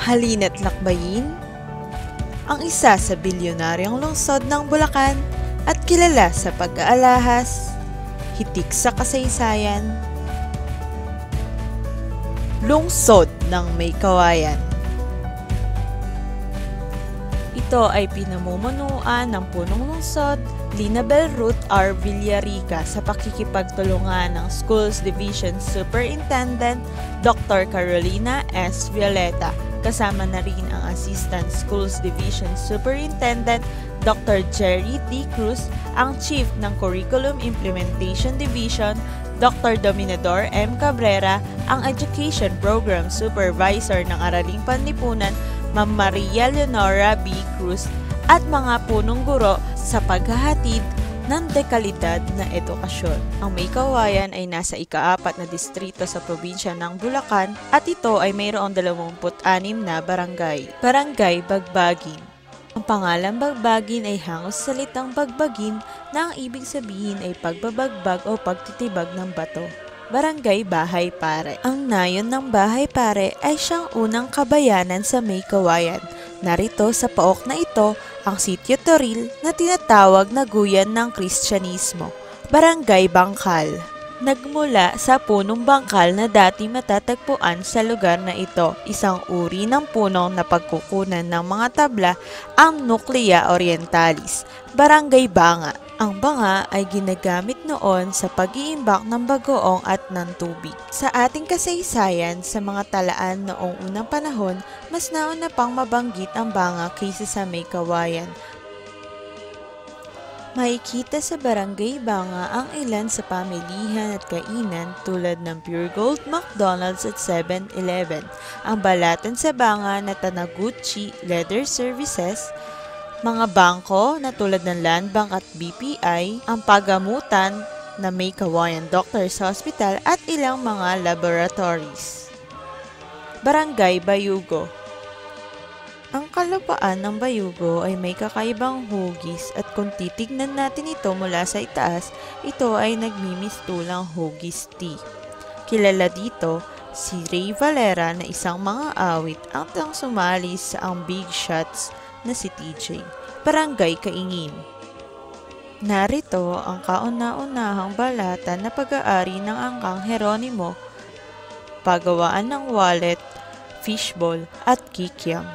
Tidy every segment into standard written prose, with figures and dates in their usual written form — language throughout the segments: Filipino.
Halina't lakbayin ang isa sa bilyonaryong lungsod ng Bulacan at kilala sa pag-aalahas, hitik sa kasaysayan, lungsod ng May Kawayan. Ito ay pinamumunuan ng punong lungsod, Linabel Ruth R. Villarica sa pakikipagtulungan ng Schools Division Superintendent Dr. Carolina S. Violeta. Kasama na rin ang Assistant Schools Division Superintendent Dr. Jerry D. Cruz, ang Chief ng Curriculum Implementation Division Dr. Dominador M. Cabrera, ang Education Program Supervisor ng Araling Panlipunan Ma'am Maria Leonora B. Cruz at mga punong guro sa paghahatid ng dekalidad na edukasyon. Ang May Kawayan ay nasa ika-4 na distrito sa probinsya ng Bulacan at ito ay mayroong 26 na barangay. Barangay Bagbagin. Ang pangalang Bagbagin ay hangos sa salitang bagbagin na ang ibig sabihin ay pagbabagbag o pagtitibag ng bato. Barangay Bahay Pare. Ang nayon ng Bahay Pare ay siyang unang kabayanan sa May Kawayan. Narito sa paok na ito ang Sitio Toril na tinatawag na guyan ng Kristyanismo. Barangay Bangkal. Nagmula sa punong bangkal na dati matatagpuan sa lugar na ito, isang uri ng punong na pagkukunan ng mga tabla ang Nuclea orientalis. Barangay Banga. Ang banga ay ginagamit noon sa pag-iimbak ng bagoong at ng tubig. Sa ating kasaysayan, sa mga talaan noong unang panahon, mas nauna pang mabanggit ang banga kaysa sa May Kawayan. Makikita sa Barangay Banga ang ilan sa pamilihan at kainan tulad ng Pure Gold, McDonald's at 7-Eleven, ang balatan sa Banga na Taniguchi Leather Services, mga bangko na tulad ng Land Bank at BPI, ang pagamutan na May Kawayan Doctors Hospital at ilang mga laboratories. Barangay Bayugo. Ang kalupaan ng Bayugo ay may kakaibang hugis at kung titignan natin ito mula sa itaas, ito ay nagmimistulang hugis tea. Kilala dito si Ray Valera na isang mga awit ang sumali sa ang Big Shots na si TJ. Barangay Kaingin. Narito ang kauna-unahang balata na pag-aari ng Angkang Heronimo, pagawaan ng wallet, fishball at kikiam.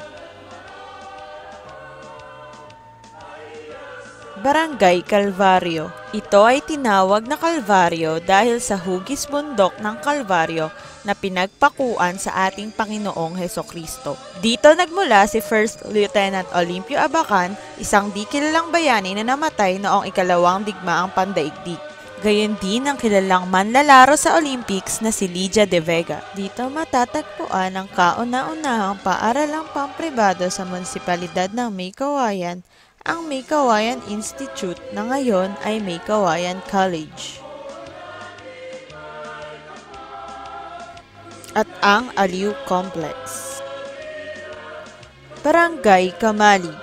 Barangay Calvario. Ito ay tinawag na Calvario dahil sa hugis bundok ng Calvario na pinagpakuan sa ating Panginoong Hesukristo. Dito nagmula si First Lieutenant Olimpio Abacan, isang di kilalang bayani na namatay noong ikalawang digmaang pandaigdig. Gayon din ang kilalang manlalaro sa Olympics na si Lydia de Vega. Dito matatagpuan ang kauna-unahang paaralang pampribado sa munisipalidad ng May Kawayan, ang May Kawayan Institute na ngayon ay May Kawayan College. At ang Aliw Complex. Barangay Kamalig.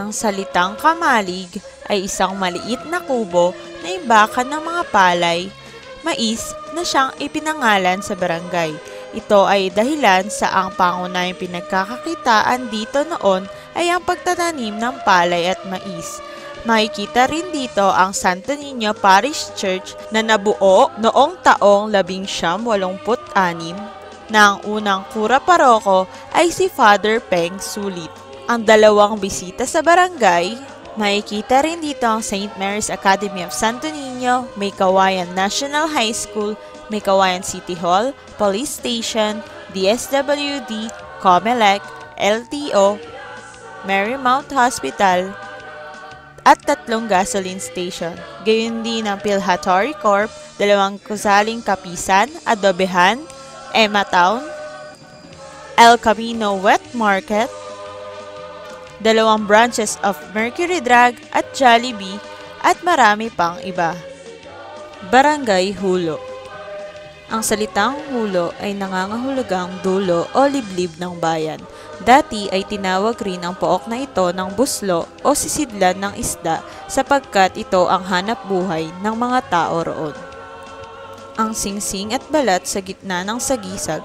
Ang salitang kamalig ay isang maliit na kubo na imbakan ng mga palay, mais na siyang ipinangalan sa barangay. Ito ay dahilan sa ang pangunahing pinagkakakitaan dito noon ay ang pagtatanim ng palay at mais. Makikita rin dito ang Santo Niño Parish Church na nabuo noong taong 1986 na ang unang kura paroko ay si Father Peng Sulit. Ang dalawang bisita sa barangay, makikita rin dito ang St. Mary's Academy of Santo Niño, May Kawayan National High School, May Kawayan City Hall, Police Station, DSWD, COMELEC, LTO, Marymount Hospital, at 3 gasoline station. Gayon din ang Pilhatory Corp, 2 gusaling kapisan, adobehan, Emma Town, El Camino Wet Market, 2 branches of Mercury Drug at Jollibee, at marami pang iba. Barangay Hulo. Ang salitang hulo ay nangangahulugang dulo o liblib ng bayan. Dati ay tinawag rin ang pook na ito ng buslo o sisidlan ng isda sapagkat ito ang hanap buhay ng mga tao roon. Ang singsing at balat sa gitna ng sagisag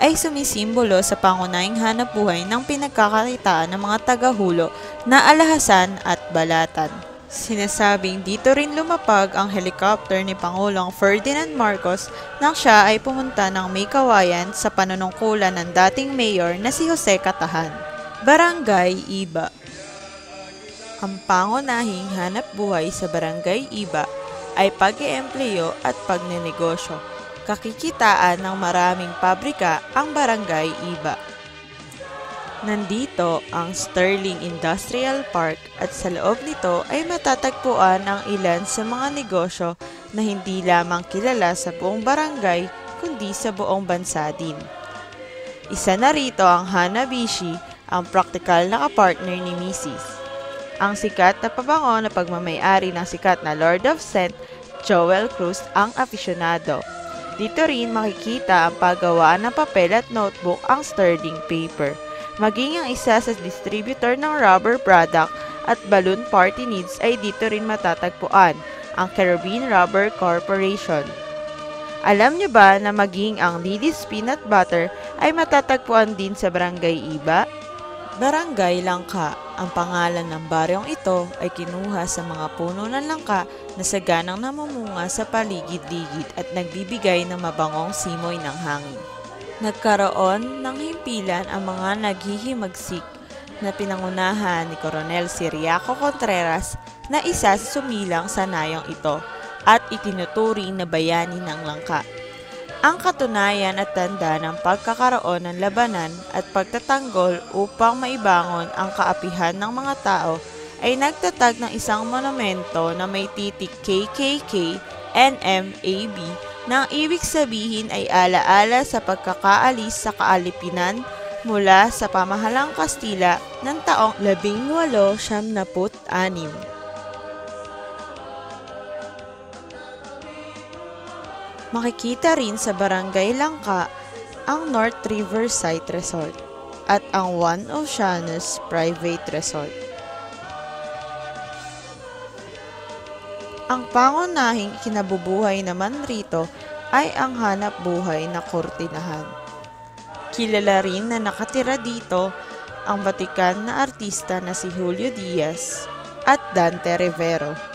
ay sumisimbolo sa pangunahing hanapbuhay ng pinagkakakitaan ng mga tagahulo na Alhasan at Balatan. Sinasabing dito rin lumapag ang helicopter ni Pangulong Ferdinand Marcos nang siya ay pumunta ng May Kawayan sa panunungkulan ng dating mayor na si Jose Catajan. Barangay Iba. Ang pangunahing hanapbuhay sa Barangay Iba ay pag-iempleyo at pagnenegosyo. Kakikitaan ng maraming pabrika ang Barangay Iba. Nandito ang Sterling Industrial Park at sa loob nito ay matatagpuan ang ilan sa mga negosyo na hindi lamang kilala sa buong barangay kundi sa buong bansa din. Isa na rito ang Hanabishi, ang praktikal na kapartner ni Mrs. Ang sikat na pabango na pagmamayari ng sikat na Lord of Scent, Joel Cruz ang afisyonado. Dito rin makikita ang paggawa ng papel at notebook ang Sterling Paper. Maging ang isa sa distributor ng rubber product at balloon party needs ay dito rin matatagpuan, ang Caribbean Rubber Corporation. Alam niyo ba na maging ang Lily's Peanut Butter ay matatagpuan din sa Barangay Iba? Barangay Langka. Ang pangalan ng baryong ito ay kinuha sa mga puno ng langka na saganang namumunga sa paligid-ligid at nagbibigay ng mabangong simoy ng hangin. Nagkaroon ng himpilan ang mga naghihimagsik na pinangunahan ni Coronel Ciriaco Contreras na isa sa sumilang sa nayong ito at itinuturing na bayani ng Langka. Ang katunayan at tanda ng pagkakaroon ng labanan at pagtatanggol upang maibangon ang kaapihan ng mga tao ay nagtatag ng isang monumento na may titik KKK, NMAB na ang ibig sabihin ay alaala sa pagkakaalis sa kaalipinan mula sa pamahalang Kastila ng taong 1876. Makikita rin sa Barangay Langka ang North Riverside Resort at ang One Oceanus Private Resort. Ang pangunahing kinabubuhay naman rito ay ang hanap buhay na kurtinahan. Kilala rin na nakatira dito ang Batikan na artista na si Julio Diaz at Dante Rivero.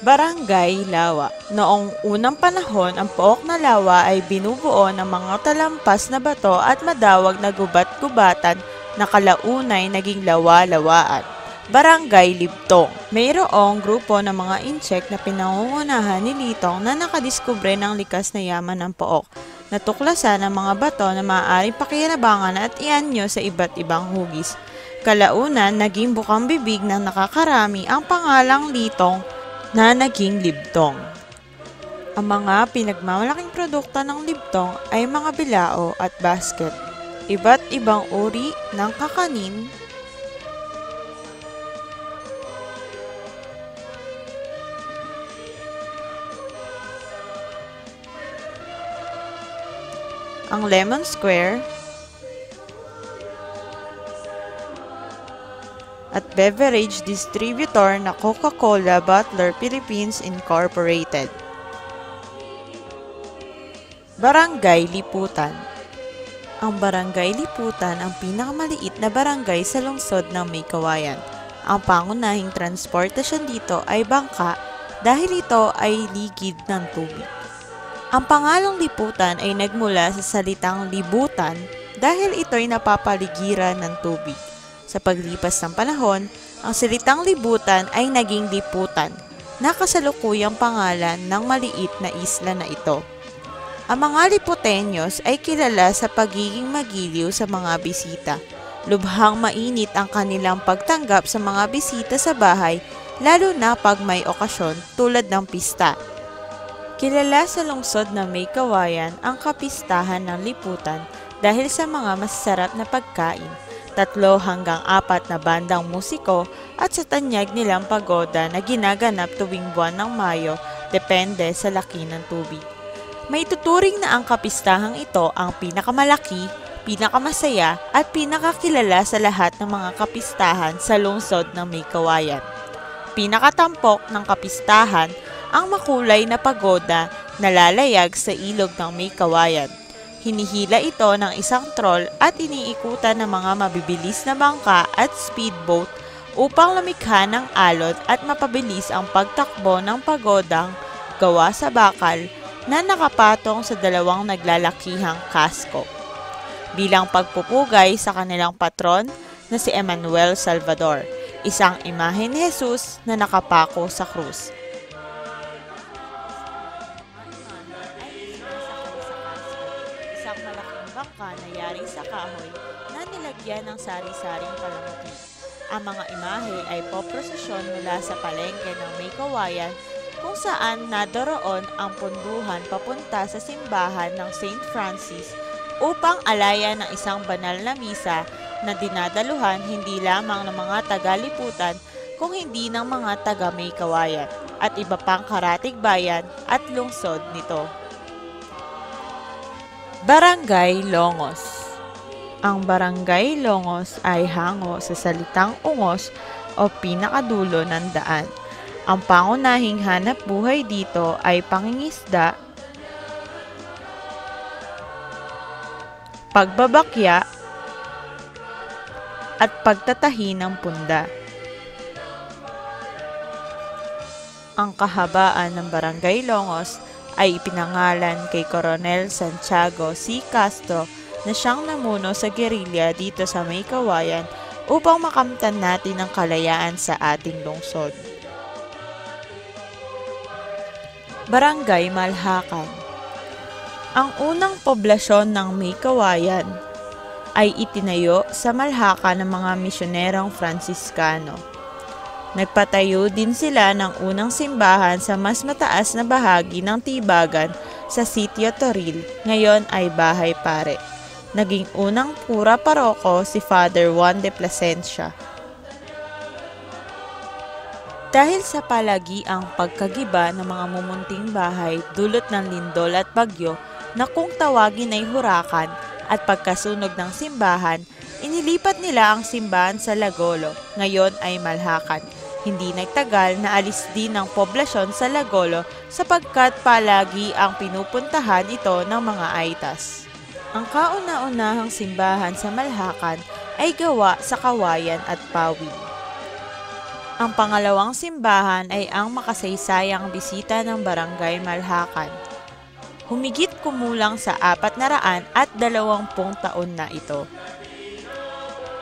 Barangay Lawa. Noong unang panahon, ang pook na lawa ay binubuo ng mga talampas na bato at madawag na gubat-gubatan na kalaunay naging lawa-lawaan. Barangay Libtong. Mayroong grupo ng mga incheck na pinangungunahan ni Litong na nakadiskubre ng likas na yaman ng pook. Natuklasan ang mga bato na maaaring pakinabangan at ianyo sa iba't ibang hugis. Kalaunan, naging bukang bibig ng nakakarami ang pangalang Litong na naging Libtong. Ang mga pinagmamalaking produkto ng Libtong ay mga bilao at basket, iba't ibang uri ng kakanin, ang Lemon Square, at beverage distributor na Coca-Cola Butler Philippines Incorporated. Barangay Liputan. Ang Barangay Liputan ang pinakamaliit na barangay sa lungsod ng May Kawayan. Ang pangunahing transportasyon dito ay bangka dahil ito ay ligid ng tubig. Ang pangalang Liputan ay nagmula sa salitang libutan dahil ito'y napapaligiran ng tubig. Sa paglipas ng panahon, ang salitang libutan ay naging liputan, na kasalukuyang pangalan ng maliit na isla na ito. Ang mga Liputenyos ay kilala sa pagiging magiliw sa mga bisita. Lubhang mainit ang kanilang pagtanggap sa mga bisita sa bahay, lalo na pag may okasyon tulad ng pista. Kilala sa lungsod na May Kawayan ang kapistahan ng liputan dahil sa mga masasarap na pagkain, 3 hanggang 4 na bandang musiko at sa tanyag nilang pagoda na ginaganap tuwing buwan ng Mayo depende sa laki ng tubig. May tuturing na ang kapistahang ito ang pinakamalaki, pinakamasaya at pinakakilala sa lahat ng mga kapistahan sa lungsod ng May Kawayan. Pinakatampok ng kapistahan ang makulay na pagoda nalalayag sa ilog ng May Kawayan. Hinihila ito ng isang troll at iniikutan ng mga mabibilis na bangka at speedboat upang lumikha ng alon at mapabilis ang pagtakbo ng pagodang gawa sa bakal na nakapatong sa dalawang naglalakihang kasko, bilang pagpupugay sa kanilang patron na si Emmanuel Salvador, isang imahe ni Jesus na nakapako sa krus. Isang malaking bangka na yari sa kahoy na nilagyan ng sari-saring palamuti. Ang mga imahe ay poprosesyon mula sa palengke ng May Kawayan, kung saan nadoroon ang punduhan papunta sa simbahan ng St. Francis upang alayan ng isang banal na misa na dinadaluhan hindi lamang ng mga taga-liputan kung hindi ng mga taga May Kawayan at iba pang karatig bayan at lungsod nito. Barangay Longos. Ang Barangay Longos ay hango sa salitang ungos o pinakadulo ng daan. Ang pangunahing hanap buhay dito ay pangingisda, pagbabakya, at pagtatahi ng punda. Ang kahabaan ng Barangay Longos ay ipinangalan kay Coronel Santiago C. Castro na siyang namuno sa gerilya dito sa May Kawayan upang makamtan natin ang kalayaan sa ating lungsod. Barangay Malhakan. Ang unang poblasyon ng May Kawayan ay itinayo sa Malhakan ng mga misyonerong Fransiskano. Nagpatayo din sila ng unang simbahan sa mas mataas na bahagi ng Tibagan sa Sitio Toril, ngayon ay Bahay Pare. Naging unang pura paroko si Father Juan de Plasencia. Dahil sa palagiang pagkagiba ng mga mumunting bahay dulot ng lindol at bagyo na kung tawagin ay hurakan at pagkasunog ng simbahan, inilipat nila ang simbahan sa Lagolo, ngayon ay Malhakan. Hindi nagtagal na alis din ang poblasyon sa Lagolo sapagkat palagi ang pinupuntahan ito ng mga Aitas. Ang kauna-unahang simbahan sa Malhakan ay gawa sa kawayan at pawid. Ang pangalawang simbahan ay ang makasaysayang bisita ng Barangay Malhakan. Humigit kumulang sa 420 taon na ito.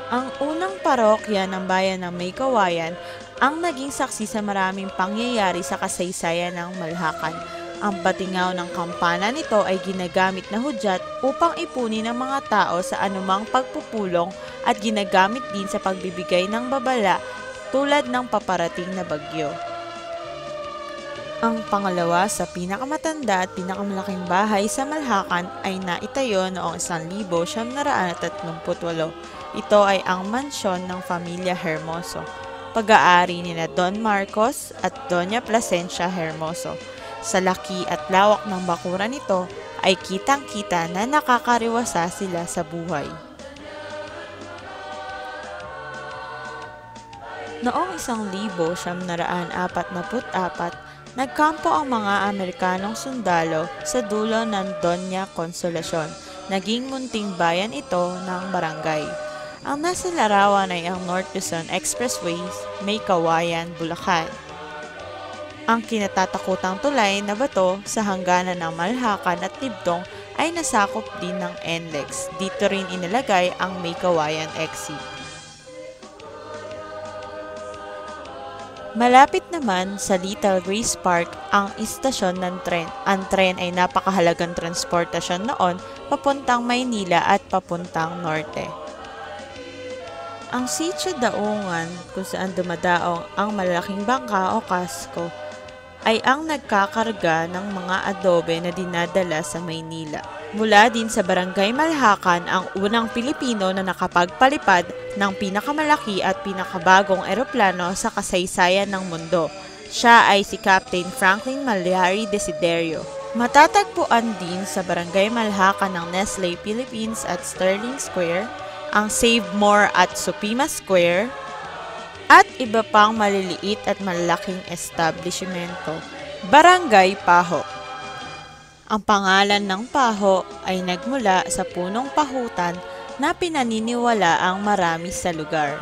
Ang unang parokya ng bayan ng May Kawayan ang naging saksi sa maraming pangyayari sa kasaysayan ng Malhakan. Ang patingaw ng kampana nito ay ginagamit na hudyat upang ipunin ng mga tao sa anumang pagpupulong at ginagamit din sa pagbibigay ng babala tulad ng paparating na bagyo. Ang pangalawa sa pinakamatanda at pinakamalaking bahay sa Malhakan ay naitayo noong 1938. Ito ay ang mansyon ng Pamilya Hermoso, pag-aari nina Don Marcos at Doña Plasencia Hermoso. Sa laki at lawak ng bakuran nito ay kitang-kita na nakakariwasa sila sa buhay. Noong 1944, nagkampo ang mga Amerikanong sundalo sa dulo ng Doña Consolacion. Naging munting bayan ito ng barangay. Ang nasa larawan ay ang North Luzon Expressway, May Kawayan, Bulacan. Ang kinatatakutang tulay na bato sa hangganan ng Malhakan at Tibdong ay nasakop din ng NLEX. Dito rin inilagay ang May Kawayan exit. Malapit naman sa Little Grace Park ang istasyon ng tren. Ang tren ay napakahalagang transportasyon noon papuntang Maynila at papuntang Norte. Ang Sitio Daungan, kung saan dumadaong ang malalaking bangka o kasko, ay ang nagkakarga ng mga adobe na dinadala sa Maynila. Mula din sa Barangay Malhakan ang unang Pilipino na nakapagpalipad ng pinakamalaki at pinakabagong eroplano sa kasaysayan ng mundo. Siya ay si Captain Franklin Maliari Desiderio. Matatagpuan din sa Barangay Malhakan ng Nestle Philippines at Sterling Square, ang Save More at Supima Square, at iba pang maliliit at malalaking establishmento. Barangay Paho. Ang pangalan ng Paho ay nagmula sa punong pahutan na pinaniniwala ang marami sa lugar.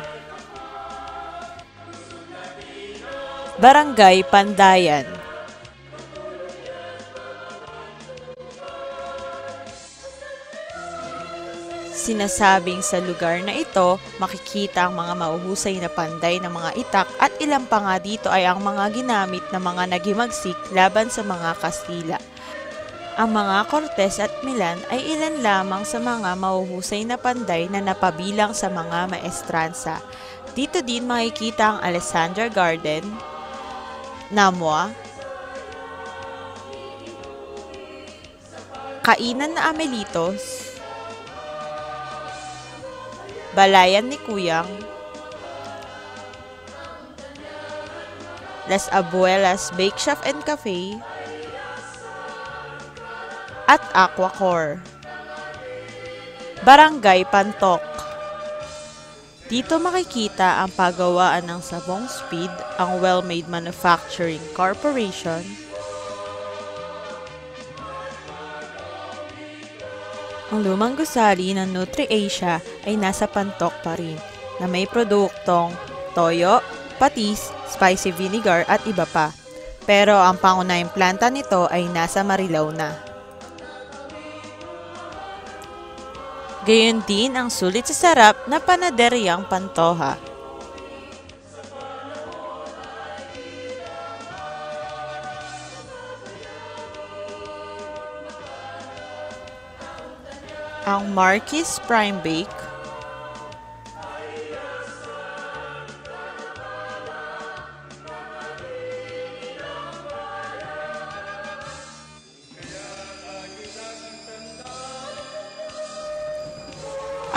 Barangay Pandayan. Sinasabing sa lugar na ito, makikita ang mga mahuhusay na panday ng mga itak at ilang pa nga dito ay ang mga ginamit ng mga nagimagsik laban sa mga Kastila. Ang mga Cortes at Milan ay ilan lamang sa mga mahuhusay na panday na napabilang sa mga maestransa. Dito din makikita ang Alexandra Garden, Namwa, Kainan na Amelitos, Balayan ni Kuyang, Las Abuelas Bake Shop and Cafe, at Aquacore. Barangay Pantok. Dito makikita ang paggawaan ng Sabong Speed, ang Well-Made Manufacturing Corporation, ang lumang gusali ng NutriAsia ay nasa Pantok pa rin, na may produktong toyo, patis, spicy vinegar at iba pa. Pero ang pangunahing planta nito ay nasa Marilao na. Gayon din ang sulit sa sarap na panaderyang Pantoja. Ang Marquis Prime Bake,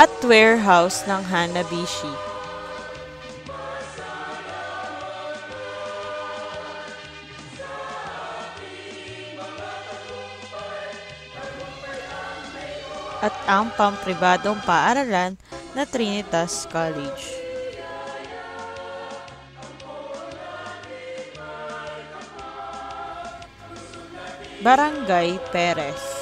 at warehouse ng Hanabishi. At ang pampribadong paaralan na Trinitas College. Barangay Perez.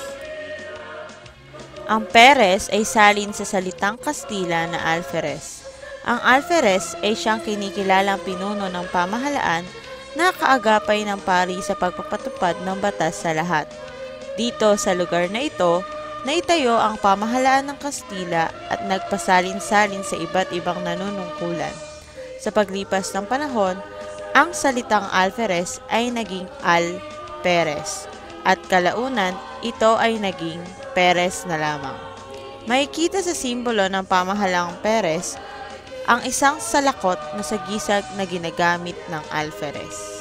Ang Perez ay salin sa salitang Kastila na alferez. Ang alferez ay siyang kinikilalang pinuno ng pamahalaan na kaagapay ng pari sa pagpapatupad ng batas sa lahat. Dito sa lugar na ito, naitayo ang pamahalaan ng Kastila at nagpasalin-salin sa iba't ibang nanunungkulan. Sa paglipas ng panahon, ang salitang alferez ay naging Al-Perez at kalaunan ito ay naging Perez na lamang. Makikita sa simbolo ng pamahalang Perez ang isang salakot na sagisag na ginagamit ng alferez.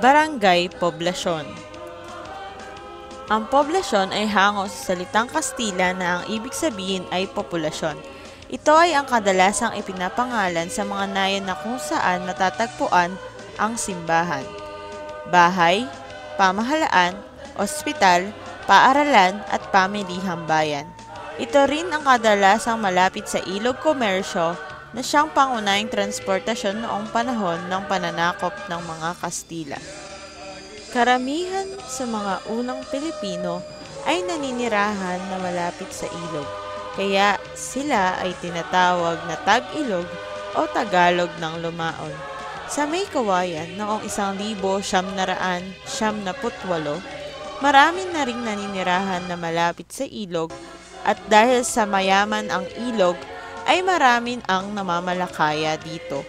Barangay Poblasyon. Ang poblasyon ay hango sa salitang Kastila na ang ibig sabihin ay populasyon. Ito ay ang kadalasang ipinapangalan sa mga nayon na kung saan natatagpuan ang simbahan, bahay, pamahalaan, ospital, paaralan at pamilihang bayan. Ito rin ang kadalasang malapit sa ilog komersyo na siyang pangunahing transportasyon noong panahon ng pananakop ng mga Kastila. Karamihan sa mga unang Pilipino ay naninirahan na malapit sa ilog, kaya sila ay tinatawag na Tag-Ilog o Tagalog ng Lumaon. Sa May Kawayan noong 1978, marami na ring naninirahan na malapit sa ilog at dahil sa mayaman ang ilog, ay maraming ang namamalakaya dito.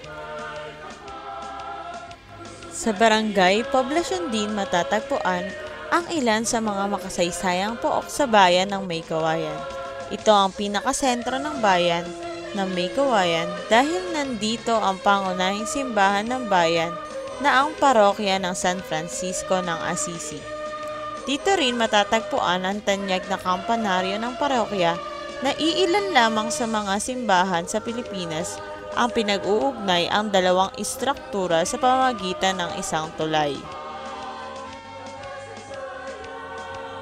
Sa barangay, poblasyon din matatagpuan ang ilan sa mga makasaysayang pook sa bayan ng May Kawayan. Ito ang pinakasentro ng bayan ng May Kawayan dahil nandito ang pangunahing simbahan ng bayan na ang parokya ng San Francisco ng Assisi. Dito rin matatagpuan ang tanyag na kampanaryo ng parokya na iilan lamang sa mga simbahan sa Pilipinas ang pinag-uugnay ang dalawang istruktura sa pamamagitan ng isang tulay.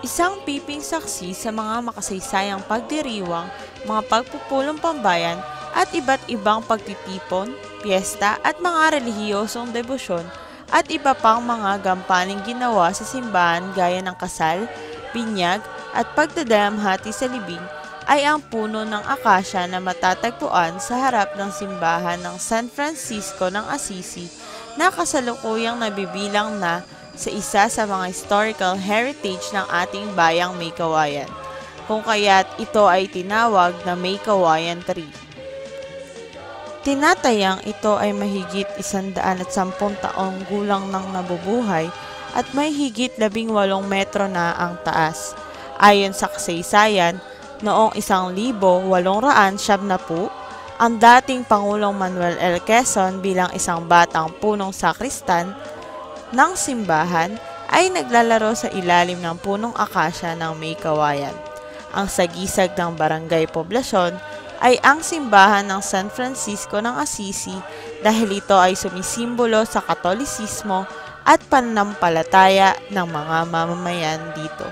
Isang piping saksi sa mga makasaysayang pagdiriwang, mga pagpupulong pambayan at iba't ibang pagtitipon, piyesta at mga relihiyosong debosyon at iba pang mga gampaning ginawa sa simbahan gaya ng kasal, binyag at pagdadalamhati sa libing ay ang puno ng akasya na matatagpuan sa harap ng simbahan ng San Francisco ng Assisi na kasalukuyang nabibilang na sa isa sa mga historical heritage ng ating bayang May Kawayan, kung kaya't ito ay tinawag na May Kawayan Tree. Tinatayang ito ay mahigit 110 taong gulang ng nabubuhay at may higit 18 metro na ang taas. Ayon sa kasaysayan, noong 1870, ang dating Pangulong Manuel L. Quezon bilang isang batang punong sakristan ng simbahan ay naglalaro sa ilalim ng punong akasya ng May Kawayan. Ang sagisag ng barangay poblasyon ay ang simbahan ng San Francisco ng Assisi dahil ito ay sumisimbolo sa Katolisismo at pananampalataya ng mga mamamayan dito.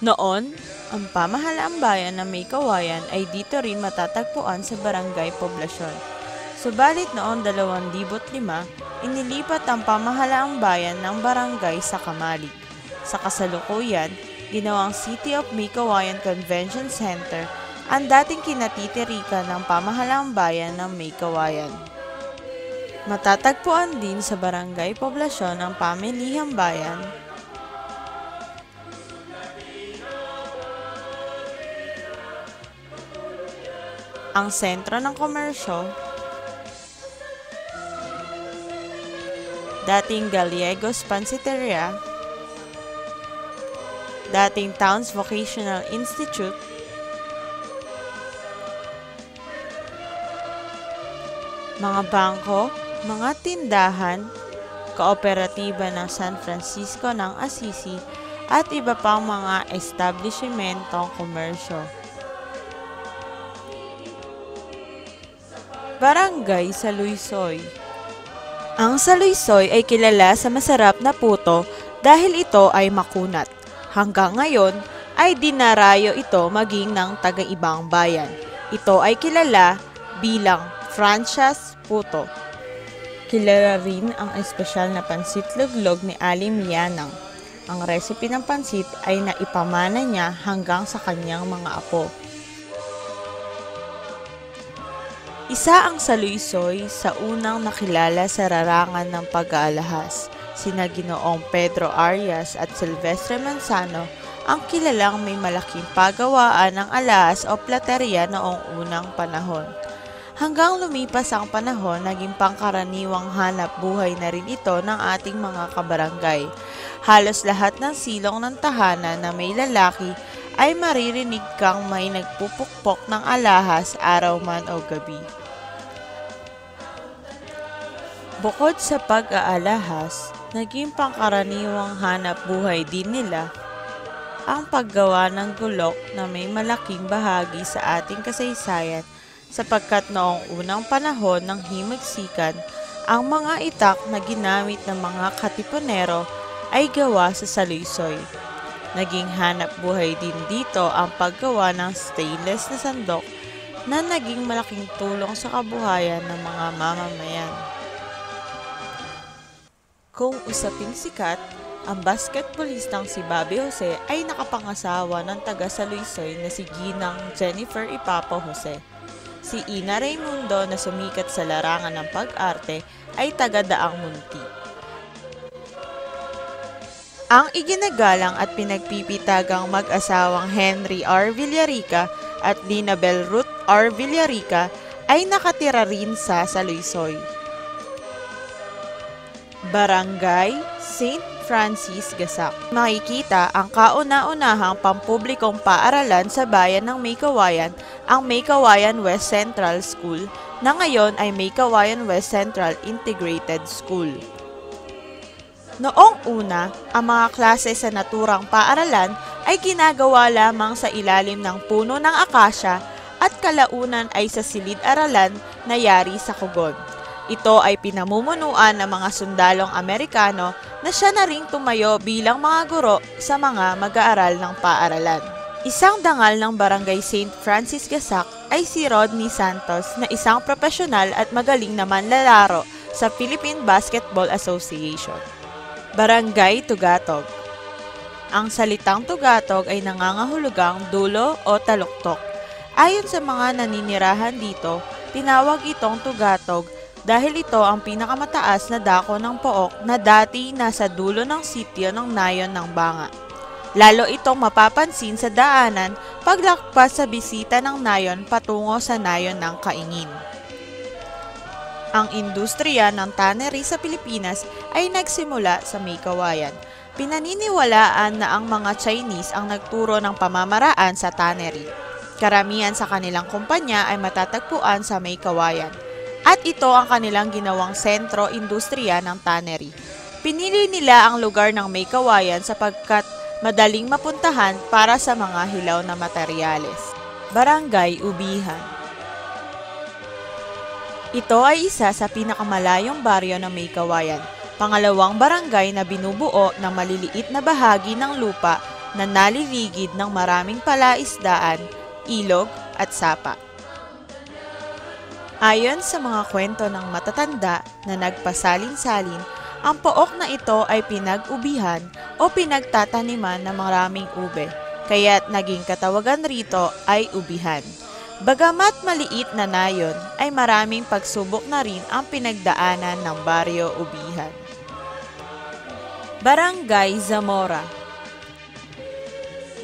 Noon, ang pamahalaang bayan ng May Kawayan ay dito rin matatagpuan sa barangay poblasyon. Subalit noong 2005, inilipat ang pamahalaang bayan ng barangay sa Kamalig. Sa kasalukuyan, ginawang City of May Kawayan Convention Center ang dating kinatitirikan ng pamahalaang bayan ng May Kawayan. Matatagpuan din sa barangay poblasyon ng pamilihang bayan ang sentro ng komersyo, dating Gallegos Pansiteria, dating Towns Vocational Institute, mga bangko, mga tindahan, kooperatiba ng San Francisco ng Assisi at iba pang mga establishmentong komersyo. Barangay Saluysoy. Ang saluysoy ay kilala sa masarap na puto dahil ito ay makunat. Hanggang ngayon ay dinarayo ito maging ng taga-ibang bayan. Ito ay kilala bilang franchise puto. Kilala rin ang espesyal na pansit luglog ni Aling Mianang. Ang recipe ng pansit ay naipamana niya hanggang sa kanyang mga apo. Isa ang saluysoy sa unang nakilala sa larangan ng pag-aalahas. Sina Ginoong Pedro Arias at Silvestre Manzano ang kilalang may malaking pagawaan ng alahas o plateria noong unang panahon. Hanggang lumipas ang panahon, naging pangkaraniwang hanap buhay na rin ito ng ating mga kabarangay. Halos lahat ng silong ng tahanan na may lalaki ay maririnig kang may nagpupukpok ng alahas araw man o gabi. Bukod sa pag-aalahas, naging pangkaraniwang hanap buhay din nila ang paggawa ng gulok na may malaking bahagi sa ating kasaysayan sapagkat noong unang panahon ng himagsikan, ang mga itak na ginamit ng mga katipunero ay gawa sa saluysoy. Naging hanap buhay din dito ang paggawa ng stainless na sandok na naging malaking tulong sa kabuhayan ng mga mamamayan. Kung usaping sikat, ang basketballistang si Bobby Jose ay nakapangasawa ng taga-Saluysoy na si Ginang Jennifer Ipapo Jose. Si Ina Raimundo na sumikat sa larangan ng pag-arte ay taga-Daang Munti. Ang iginagalang at pinagpipitagang mag-asawang Henry R. Villarica at Linabel Ruth R. Villarica ay nakatira rin sa Saluysoy. Barangay St. Francis Gasak. Makikita ang kauna-unahang pampublikong paaralan sa bayan ng May Kawayan, ang May Kawayan West Central School, na ngayon ay May Kawayan West Central Integrated School. Noong una, ang mga klase sa naturang paaralan ay ginagawa lamang sa ilalim ng puno ng akasya at kalaunan ay sa silid-aralan na yari sa Kugon. Ito ay pinamumunuan ng mga sundalong Amerikano na siya na ring tumayo bilang mga guro sa mga mag-aaral ng paaralan. Isang dangal ng Barangay St. Francis Gasak ay si Rodney Santos na isang profesional at magaling na manlalaro sa Philippine Basketball Association. Barangay Tugatog. Ang salitang tugatog ay nangangahulugang dulo o taluktok. Ayon sa mga naninirahan dito, tinawag itong tugatog dahil ito ang pinakamataas na dako ng pook na dati nasa dulo ng sitio ng nayon ng Banga. Lalo itong mapapansin sa daanan paglakpas sa bisita ng nayon patungo sa nayon ng Kaingin. Ang industriya ng tannery sa Pilipinas ay nagsimula sa May Kawayan. Pinaniniwalaan na ang mga Chinese ang nagturo ng pamamaraan sa tannery. Karamihan sa kanilang kumpanya ay matatagpuan sa May Kawayan. At ito ang kanilang ginawang sentro industriya ng tannery. Pinili nila ang lugar ng May Kawayan sapagkat madaling mapuntahan para sa mga hilaw na materyales. Barangay Ubihan. Ito ay isa sa pinakamalayong baryo ng May Kawayan, pangalawang barangay na binubuo ng maliliit na bahagi ng lupa na naliligid ng maraming palaisdaan, ilog at sapa. Ayon sa mga kwento ng matatanda na nagpasalin-salin, ang pook na ito ay pinag-ubihan o pinagtataniman ng maraming ube, kaya't naging katawagan rito ay ubihan. Bagamat maliit na nayon, ay maraming pagsubok na rin ang pinagdaanan ng baryo Ubihan. Barangay Zamora.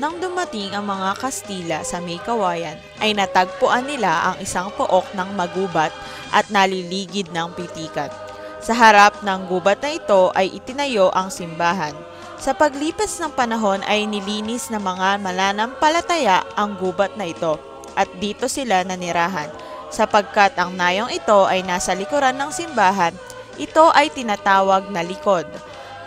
Nang dumating ang mga Kastila sa May Kawayan, ay natagpuan nila ang isang pook ng magubat at naliligid ng pitikan. Sa harap ng gubat na ito ay itinayo ang simbahan. Sa paglipas ng panahon ay nilinis ng mga mananampalataya ang gubat na ito at dito sila nanirahan. Sapagkat ang nayong ito ay nasa likuran ng simbahan, ito ay tinatawag na likod.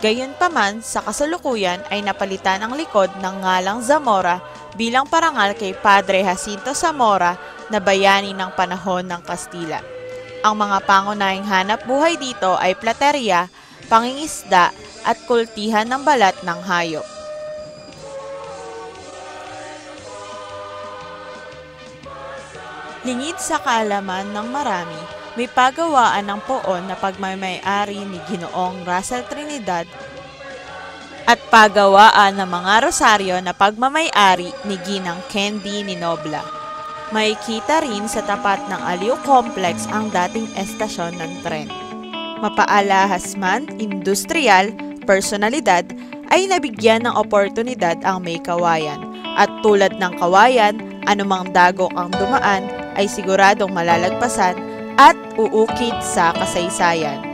Gayunpaman, sa kasalukuyan ay napalitan ang likod ng ngalang Zamora bilang parangal kay Padre Jacinto Zamora na bayani ng panahon ng Kastila. Ang mga pangunahing hanap buhay dito ay plateria, pangingisda at kultihan ng balat ng hayop. Lingid sa kaalaman ng marami, may pagawaan ng poon na pagmamay-ari ni Ginoong Russell Trinidad at pagawaan ng mga rosaryo na pagmamay-ari ni Ginang Candy Ninobla. Makikita rin sa tapat ng Aliw Complex ang dating estasyon ng tren. Mapaalahas man, industrial, personalidad, ay nabigyan ng oportunidad ang May Kawayan. At tulad ng kawayan, anumang dagok ang dumaan ay siguradong malalagpasan at uukit sa kasaysayan.